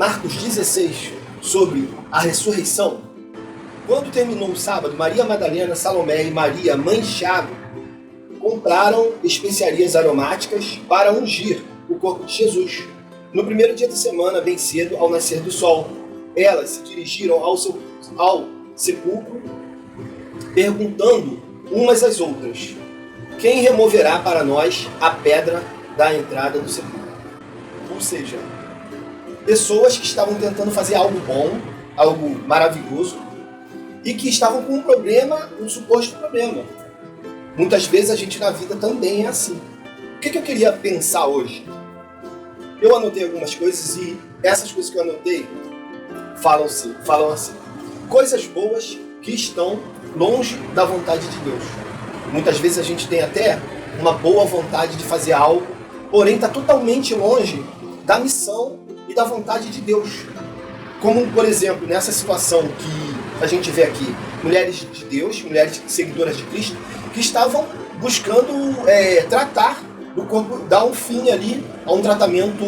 Marcos 16, sobre a ressurreição. Quando terminou o sábado, Maria Madalena, Salomé e Maria, mãe de Tiago, compraram especiarias aromáticas para ungir o corpo de Jesus. No primeiro dia da semana, bem cedo, ao nascer do sol, elas se dirigiram ao sepulcro, perguntando umas às outras: quem removerá para nós a pedra da entrada do sepulcro? Ou seja, pessoas que estavam tentando fazer algo bom, algo maravilhoso, e que estavam com um problema, um suposto problema. Muitas vezes a gente na vida também é assim. O que eu queria pensar hoje? Eu anotei algumas coisas e essas coisas que eu anotei falam assim. Coisas boas que estão longe da vontade de Deus. Muitas vezes a gente tem até uma boa vontade de fazer algo, porém está totalmente longe da missão e da vontade de Deus. Como, por exemplo, nessa situação que a gente vê aqui, mulheres de Deus, mulheres seguidoras de Cristo, que estavam buscando tratar do corpo, dar um fim ali a um tratamento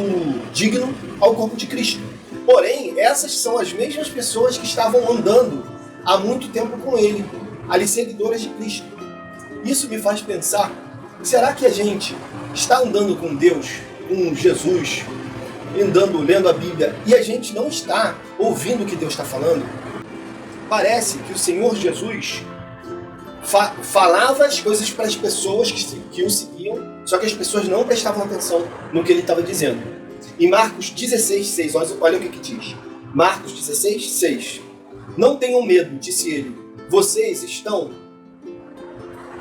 digno ao corpo de Cristo. Porém, essas são as mesmas pessoas que estavam andando há muito tempo com ele, ali seguidoras de Cristo. Isso me faz pensar, será que a gente está andando com Deus, com Jesus, andando, lendo a Bíblia, e a gente não está ouvindo o que Deus está falando? Parece que o Senhor Jesus falava as coisas para as pessoas que o seguiam, só que as pessoas não prestavam atenção no que ele estava dizendo. Em Marcos 16, 6, olha o que diz. Marcos 16, 6. Não tenham medo, disse ele. Vocês estão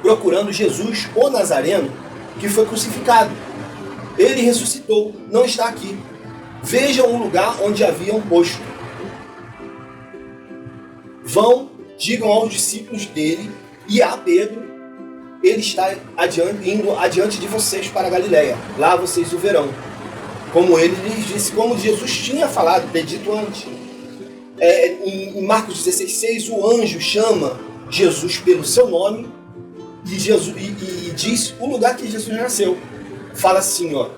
procurando Jesus, o Nazareno, que foi crucificado. Ele ressuscitou, não está aqui. Vejam o lugar onde haviam posto. Vão, digam aos discípulos dele e a Pedro, ele está indo adiante de vocês para a Galileia. Lá vocês o verão. Como ele lhes disse, como Jesus tinha falado, predito antes. Em Marcos 16, 6, o anjo chama Jesus pelo seu nome e diz o lugar que Jesus nasceu. Fala assim, ó,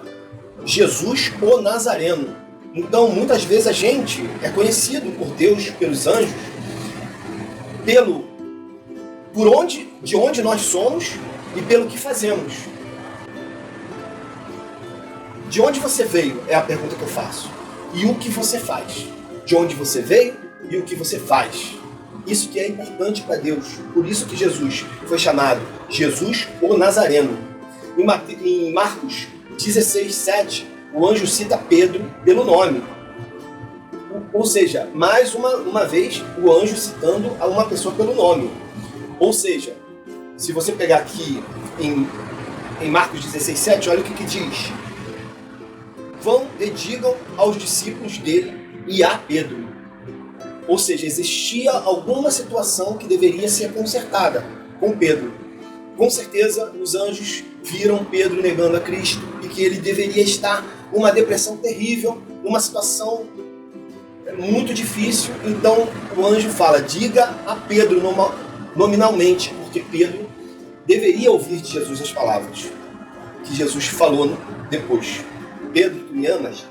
Jesus o Nazareno. Então, muitas vezes a gente é conhecido por Deus, pelos anjos, de onde nós somos e pelo que fazemos. De onde você veio é a pergunta que eu faço. E o que você faz? De onde você veio e o que você faz. Isso que é importante para Deus. Por isso que Jesus foi chamado Jesus o Nazareno. Em Marcos 16, 7, o anjo cita Pedro pelo nome. Ou seja, mais uma vez, o anjo citando a uma pessoa pelo nome. Ou seja, se você pegar aqui em Marcos 16, 7, olha o que diz. Vão e digam aos discípulos dele e a Pedro. Ou seja, existia alguma situação que deveria ser consertada com Pedro. Com certeza, os anjos viram Pedro negando a Cristo e que ele deveria estar numa depressão terrível, numa situação muito difícil. Então, o anjo fala, diga a Pedro nominalmente, porque Pedro deveria ouvir de Jesus as palavras que Jesus falou depois. Pedro, tu me amas?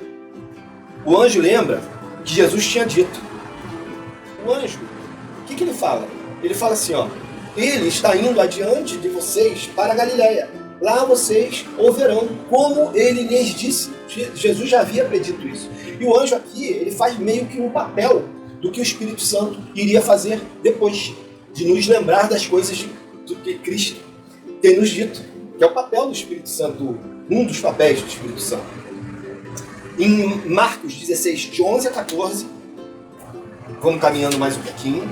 O anjo lembra que Jesus tinha dito. O anjo, o que ele fala? Ele fala assim, ó, ele está indo adiante de vocês para a Galileia. Lá vocês o verão, como ele lhes disse. Jesus já havia predito isso. E o anjo aqui, ele faz meio que um papel do que o Espírito Santo iria fazer depois, de nos lembrar das coisas do que Cristo tem nos dito, que é o papel do Espírito Santo, um dos papéis do Espírito Santo. Em Marcos 16, de 11 a 14, vamos caminhando mais um pouquinho,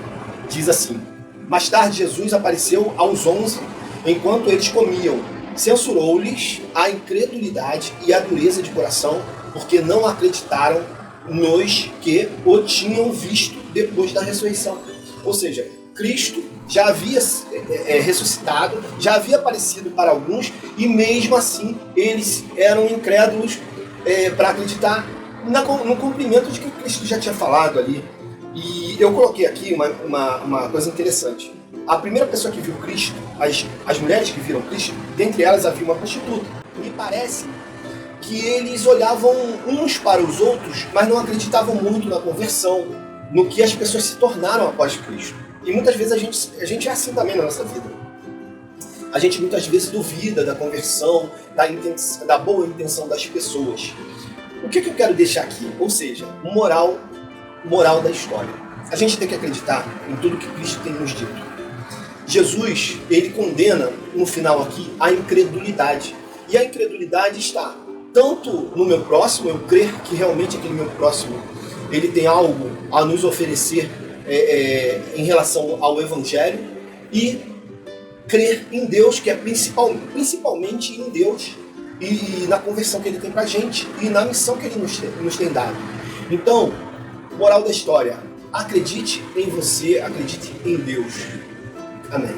diz assim, mais tarde Jesus apareceu aos 11, enquanto eles comiam. Censurou-lhes a incredulidade e a dureza de coração, porque não acreditaram nos que o tinham visto depois da ressurreição. Ou seja, Cristo já havia ressuscitado, já havia aparecido para alguns, e mesmo assim eles eram incrédulos para acreditar no cumprimento de que Cristo já tinha falado ali. E eu coloquei aqui uma coisa interessante. A primeira pessoa que viu Cristo, as mulheres que viram Cristo, dentre elas havia uma prostituta. Me parece que eles olhavam uns para os outros, mas não acreditavam muito na conversão, no que as pessoas se tornaram após Cristo. E muitas vezes a gente é assim também na nossa vida. A gente muitas vezes duvida da conversão, da boa intenção das pessoas. O que eu quero deixar aqui? Ou seja, moral da história. A gente tem que acreditar em tudo que Cristo tem nos dito. Jesus, ele condena, no final aqui, a incredulidade. E a incredulidade está tanto no meu próximo, eu crer que realmente aquele meu próximo, ele tem algo a nos oferecer em relação ao Evangelho, e crer em Deus, que é principalmente em Deus, e na conversão que ele tem pra gente, e na missão que ele nos tem dado. Então, moral da história, acredite em você, acredite em Deus. Amém.